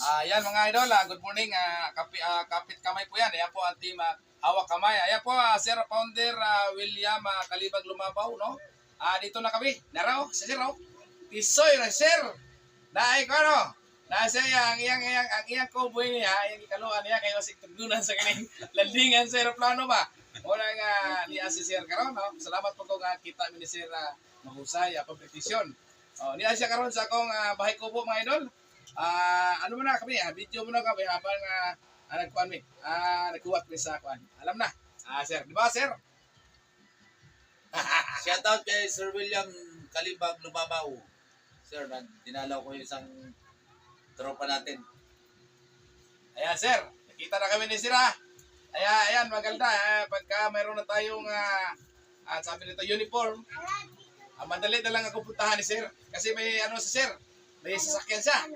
Yan mga idol, good morning. Kapit kamay po yan. Ayan po ang team Hawak Kamay. Ayan po, Sir Founder William Kalibag Lumabaw, no? Dito na kami. Naraw, si Sir, oh. Tisoy na Sir. Naay ko, no? Nasa ang iyang cowboy niya, ang ikaluan niya, kayo si tugunan sa kaning landingan sa aeroplano ba? Una nga niya si Sir karon, no? Salamat po kung kita ni Sir mahusay pagpetisyon. Niya siya karon sa akong bahay kubo mga idol. Ano mo na kami, video mo na kami habang nagkuhan mi. Nagkuwat mi sa kuhan. Alam na. Sir, di ba Sir? Shoutout kay Sir William Kalibag Lumabaw. Sir, dinalaw ko yung isang tropa natin. Ayan Sir, nakita na kami ni Sir ha. Ayan, maganda. Pagka mayroon na tayong sabi nito uniform, madali na lang ako puntahan ni Sir. Kasi may ano si Sir, may sasakyan siya.